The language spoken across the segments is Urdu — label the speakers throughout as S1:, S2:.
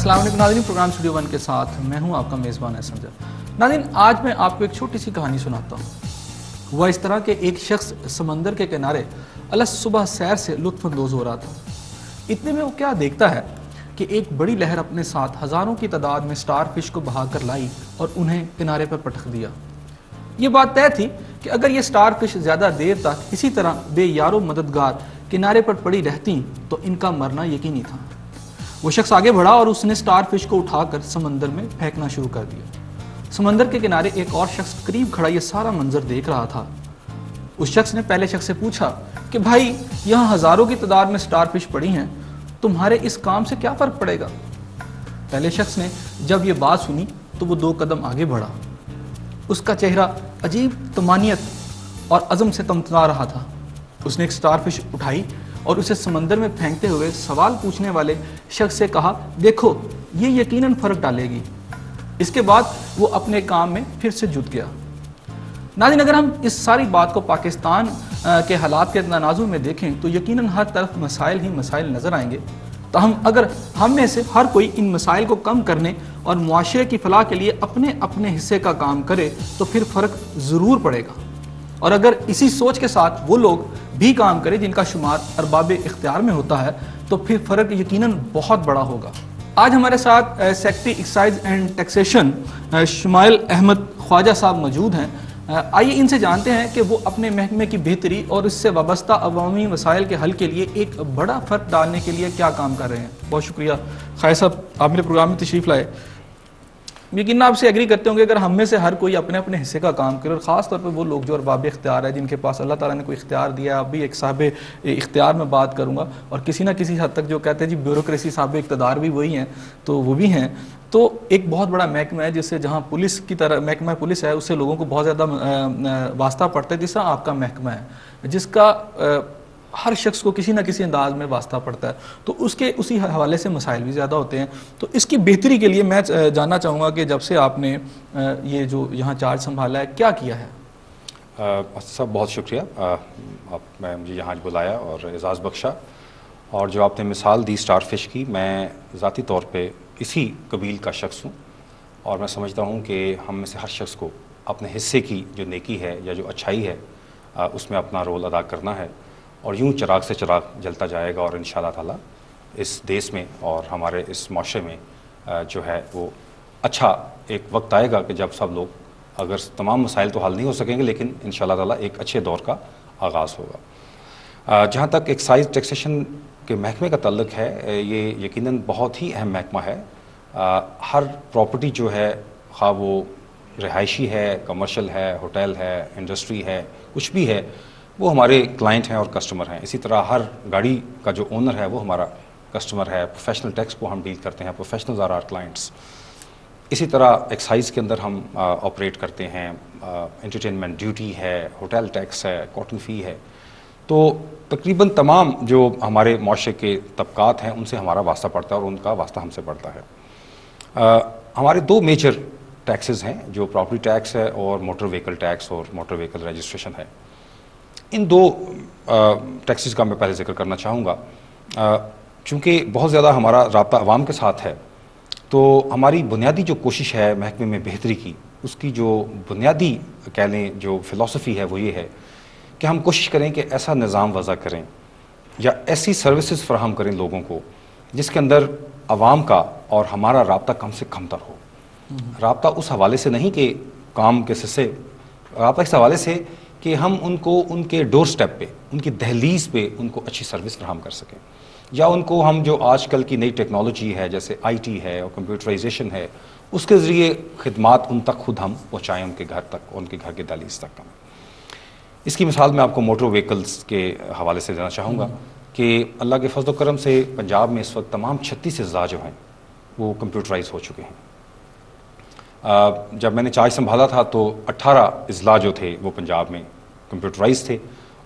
S1: السلام علیکم ناظرین، پروگرام اسٹوڈیو ون کے ساتھ میں ہوں آپ کا میزبان احسن جان۔ ناظرین، آج میں آپ کو ایک چھوٹی سی کہانی سناتا ہوں۔ ہوا اس طرح کہ ایک شخص سمندر کے کنارے الگ صبح سیر سے لطف اندوز ہو رہا تھا۔ اتنے میں وہ کیا دیکھتا ہے کہ ایک بڑی لہر اپنے ساتھ ہزاروں کی تعداد میں سٹار فش کو بہا کر لائی اور انہیں کنارے پر پٹک دیا۔ یہ بات طے تھی کہ اگر یہ سٹار فش زیادہ دیر تک اسی طرح بے یار و مددگار کنارے پر پڑی رہتی تو ان کا مرنا یقینی تھا۔ وہ شخص آگے بڑھا اور اس نے سٹار فش کو اٹھا کر سمندر میں پھینکنا شروع کر دیا۔ سمندر کے کنارے ایک اور شخص قریب کھڑا یہ سارا منظر دیکھ رہا تھا۔ اس شخص نے پہلے شخص سے پوچھا کہ بھائی، یہاں ہزاروں کی تعداد میں سٹار فش پڑی ہیں، تمہارے اس کام سے کیا فرق پڑے گا؟ پہلے شخص نے جب یہ بات سنی تو وہ 2 قدم آگے بڑھا۔ اس کا چہرہ عجیب طمانینت اور عزم سے تمطلا رہا تھا۔ اس نے ایک سٹار فش اٹھائی اور اسے سمندر میں پھینکتے ہوئے سوال پوچھنے والے شخص سے کہا، دیکھو یہ یقیناً فرق ڈالے گی۔ اس کے بعد وہ اپنے کام میں پھر سے جٹ گیا۔ ناظرین، اگر ہم اس ساری بات کو پاکستان کے حالات کے تناظر میں دیکھیں تو یقیناً ہر طرف مسائل ہی مسائل نظر آئیں گے۔ تاہم اگر ہم میں سے ہر کوئی ان مسائل کو کم کرنے اور معاشرے کی فلاح کے لیے اپنے اپنے حصے کا کام کرے تو پھر فرق ضرور پڑے گا۔ اور اگر اسی سوچ کے ساتھ وہ لوگ بھی کام کریں جن کا شمار ارباب اختیار میں ہوتا ہے تو پھر فرق یقیناً بہت بڑا ہوگا۔ آج ہمارے ساتھ secretary excise and taxation Shumail Ahmed Khawaja صاحب موجود ہیں۔ آئیے ان سے جانتے ہیں کہ وہ اپنے محکمے کی بہتری اور اس سے وابستہ عوامی مسائل کے حل کے لیے ایک بڑا فرق ڈالنے کے لیے کیا کام کر رہے ہیں۔ بہت شکریہ خواجہ صاحب، آپ میرے پروگرام میں تشریف لائے۔ یقیناً آپ سے ایگری کرتے ہوں گے اگر ہم میں سے ہر کوئی اپنے اپنے حصے کا کام کرے، اور خاص طور پہ وہ لوگ جو ارباب اختیار ہے، جن کے پاس اللہ تعالیٰ نے کوئی اختیار دیا ہے۔ اب بھی ایک صاحب اختیار میں بات کروں گا، اور کسی نہ کسی حد تک جو کہتے ہیں جی بیوروکریسی صاحب اقتدار بھی وہی ہیں، تو وہ بھی ہیں۔ تو ایک بہت بڑا محکمہ ہے جس سے جہاں پولیس کی طرح محکمہ پولیس ہے، اس سے لوگوں کو بہت زیادہ واسطہ پڑتا ہے، جس طرح آپ کا محکمہ ہے جس کا ہر شخص کو کسی نہ کسی انداز میں واسطہ پڑتا ہے، تو اسی حوالے سے مسائل بھی زیادہ ہوتے ہیں۔ تو اس کی بہتری کے لیے میں جاننا چاہوں گا کہ جب سے آپ نے یہ جو یہاں چارج سنبھالا ہے، کیا کیا ہے؟
S2: سب بہت شکریہ، آپ نے مجھے یہاں بلایا اور اعزاز بخشا، اور جو آپ نے مثال دی سٹار فش کی، میں ذاتی طور پہ اسی قبیل کا شخص ہوں، اور میں سمجھتا ہوں کہ ہم میں سے ہر شخص کو اپنے حصے کی جو نیکی ہے یا جو اچھائی ہے اس میں اپنا رول ادا کرنا ہے، اور یوں چراغ سے چراغ جلتا جائے گا، اور انشاءاللہ تعالیٰ اس دیس میں اور ہمارے اس معاشرے میں جو ہے وہ اچھا ایک وقت آئے گا کہ جب سب لوگ، اگر تمام مسائل تو حل نہیں ہو سکیں گے لیکن انشاءاللہ تعالیٰ ایک اچھے دور کا آغاز ہوگا۔ جہاں تک ایکسائز ٹیکسیشن کے محکمے کا تعلق ہے، یہ یقیناً بہت ہی اہم محکمہ ہے۔ ہر پراپرٹی جو ہے، خواہ وہ رہائشی ہے، کمرشل ہے، ہوٹل ہے، انڈسٹری ہے، کچھ بھی ہے، وہ ہمارے کلائنٹ ہیں اور کسٹمر ہیں۔ اسی طرح ہر گاڑی کا جو اونر ہے وہ ہمارا کسٹمر ہے۔ پروفیشنل ٹیکس کو ہم ڈیل کرتے ہیں، پروفیشنلز آر آر کلائنٹس۔ اسی طرح ایکسائز کے اندر ہم آپریٹ کرتے ہیں، انٹرٹینمنٹ ڈیوٹی ہے، ہوٹل ٹیکس ہے، کاٹن فی ہے۔ تو تقریباً تمام جو ہمارے معاشرے کے طبقات ہیں ان سے ہمارا واسطہ پڑتا ہے، اور ان کا واسطہ ہم سے پڑتا ہے۔ ہمارے 2 میجر ٹیکسز ہیں، جو پراپرٹی ٹیکس ہے اور موٹر وہیکل ٹیکس اور موٹر وہیکل رجسٹریشن ہے۔ ان 2 ٹیکسز کا میں پہلے ذکر کرنا چاہوں گا۔ چونکہ بہت زیادہ ہمارا رابطہ عوام کے ساتھ ہے، تو ہماری بنیادی جو کوشش ہے محکمے میں بہتری کی، اس کی جو بنیادی کہہ لیں جو فلسفی ہے وہ یہ ہے کہ ہم کوشش کریں کہ ایسا نظام وضع کریں یا ایسی سروسز فراہم کریں لوگوں کو جس کے اندر عوام کا اور ہمارا رابطہ کم سے کم تر ہو۔ رابطہ اس حوالے سے نہیں کہ کام کے سے، رابطہ اس حوالے سے کہ ہم ان کو ان کے ڈور سٹیپ پہ، ان کی دہلیز پہ ان کو اچھی سروس فراہم کر سکیں، یا ان کو ہم جو آج کل کی نئی ٹیکنالوجی ہے جیسے آئی ٹی ہے اور کمپیوٹرائزیشن ہے، اس کے ذریعے خدمات ان تک خود ہم پہنچائیں، ان کے گھر تک، ان کے گھر کے دہلیز تک۔ اس کی مثال میں آپ کو موٹر وہیکلز کے حوالے سے دینا چاہوں گا کہ اللہ کے فضل و کرم سے پنجاب میں اس وقت تمام 36 اضلاع جو ہیں وہ کمپیوٹرائز ہو چکے ہیں۔ جب میں نے چارج سنبھالا تھا تو 18 اضلاع جو تھے وہ پنجاب میں کمپیوٹرائز تھے،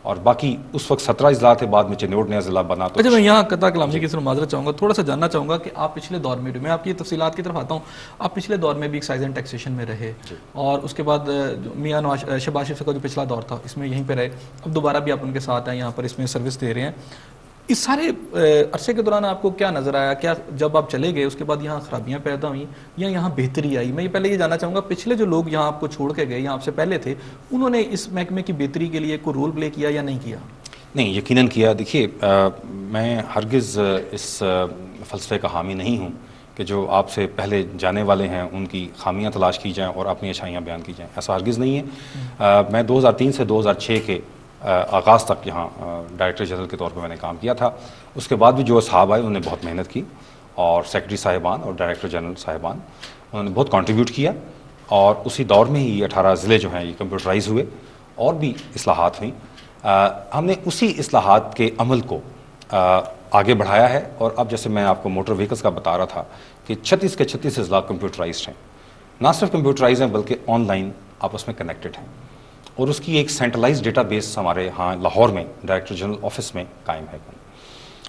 S2: اور باقی اس وقت 17 اضلاع تھے، بعد میں چنوڑ نیا ضلع بنا۔ تو
S1: اچھا، میں یہاں قطع کلام کی طرف معذرت چاہوں گا، تھوڑا سا جاننا چاہوں گا کہ آپ پچھلے دور میں آپ کی تفصیلات کی طرف آتا ہوں، آپ پچھلے دور میں بھی ایکسائز اینڈ ٹیکسیشن میں رہے، اور اس کے بعد میاں شہباز شریف کا جو پچھلا دور تھا اس میں یہیں پہ رہے، اب دوبارہ بھی آپ ان کے ساتھ ہیں، یہاں پر اس میں سروس دے رہے ہیں۔ اس سارے عرصے کے دوران آپ کو کیا نظر آیا؟ کیا جب آپ چلے گئے اس کے بعد یہاں خرابیاں پیدا ہوئیں یا یہاں بہتری آئی؟ میں پہلے یہ جاننا چاہوں گا پچھلے جو لوگ یہاں آپ کو چھوڑ کے گئے یا آپ سے پہلے تھے انہوں نے اس محکمے کی بہتری کے لیے کوئی رول پلے کیا یا نہیں کیا؟
S2: نہیں، یقیناً کیا. دیکھیے میں ہرگز اس فلسفے کا حامی نہیں ہوں کہ جو آپ سے پہلے جانے والے ہیں ان کی خامیاں تلاش کی جائیں اور اپنی اچھائیاں بیان کی جائیں. ایسا ہرگز نہیں ہے. میں 2003 سے 2006 کے آغاز تک یہاں ڈائریکٹر جنرل کے طور پہ میں نے کام کیا تھا. اس کے بعد بھی جو اصحاب آئے انہوں نے بہت محنت کی اور سیکرٹری صاحبان اور ڈائریکٹر جنرل صاحبان انہوں نے بہت کنٹریبیوٹ کیا اور اسی دور میں ہی 18 ضلع جو ہیں یہ کمپیوٹرائز ہوئے اور بھی اصلاحات ہوئیں. ہم نے اسی اصلاحات کے عمل کو آگے بڑھایا ہے اور اب جیسے میں آپ کو موٹر وہیکلس کا بتا رہا تھا کہ 36 کے 36 اضلاع کمپیوٹرائزڈ ہیں. نہ صرف کمپیوٹرائز ہیں بلکہ آن لائن آپس میں کنیکٹڈ ہیں اور اس کی ایک سینٹرلائز ڈیٹا بیس ہمارے ہاں لاہور میں ڈائریکٹر جنرل آفس میں قائم ہے.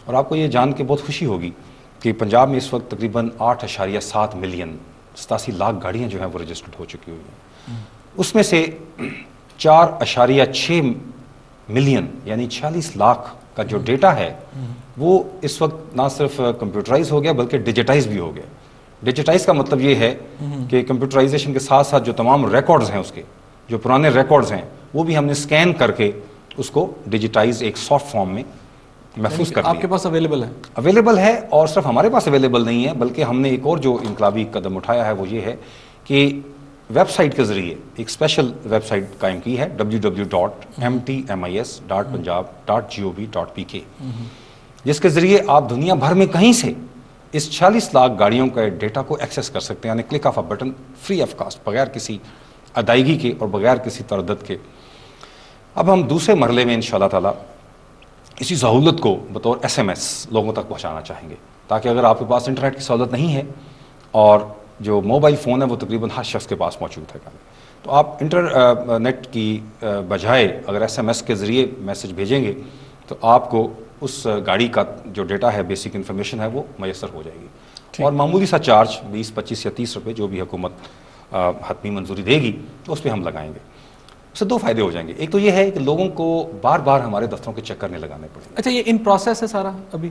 S2: اور آپ کو یہ جان کے بہت خوشی ہوگی کہ پنجاب میں اس وقت تقریباً 8.7 ملین 87 لاکھ گاڑیاں جو ہیں وہ رجسٹرڈ ہو چکی ہوئی ہیں. اس میں سے 4.6 ملین یعنی 46 لاکھ کا جو ڈیٹا ہے وہ اس وقت نہ صرف کمپیوٹرائز ہو گیا بلکہ ڈیجیٹائز بھی ہو گیا. ڈیجیٹائز کا مطلب یہ ہے کہ کمپیوٹرائزیشن کے ساتھ ساتھ جو تمام ریکارڈز ہیں اس کے جو پرانے ریکارڈز ہیں وہ بھی ہم نے سکین کر کے اس کو ڈیجیٹائز ایک سافٹ فارم میں محفوظ کر دیا.
S1: آپ کے پاس
S2: اویلیبل ہے اور صرف ہمارے پاس اویلیبل نہیں ہے بلکہ ہم نے ایک اور جو انقلابی قدم اٹھایا ہے وہ یہ ہے کہ ویب سائٹ کے ذریعے ایک اسپیشل ویب سائٹ قائم کی ہے www.mtmis.punjab.gov.pk جس کے ذریعے آپ دنیا بھر میں کہیں سے اس 46 لاکھ گاڑیوں کا ڈیٹا کو ایکسیس کر سکتے ہیں یعنی click of a button free of cost بغیر کسی ادائیگی کے اور بغیر کسی تردد کے. اب ہم دوسرے مرحلے میں انشاءاللہ تعالی اسی سہولت کو بطور SMS لوگوں تک پہنچانا چاہیں گے تاکہ اگر آپ کے پاس انٹرنیٹ کی سہولت نہیں ہے اور جو موبائل فون ہے وہ تقریباً ہر شخص کے پاس موجود ہے تو آپ انٹرنیٹ کی بجائے اگر SMS کے ذریعے میسج بھیجیں گے تو آپ کو اس گاڑی کا جو ڈیٹا ہے بیسک انفارمیشن ہے وہ میسر ہو جائے گی اور معمولی سا چارج 20 25 یا 30 روپے جو بھی حکومت حتمی منظوری دے گی تو اس پہ ہم لگائیں گے. اس سے 2 فائدے ہو جائیں گے. ایک تو یہ ہے کہ لوگوں کو بار بار ہمارے دفتروں کے چکر نہیں لگانے پڑیں گے.
S1: اچھا یہ ان پروسیس ہے سارا ابھی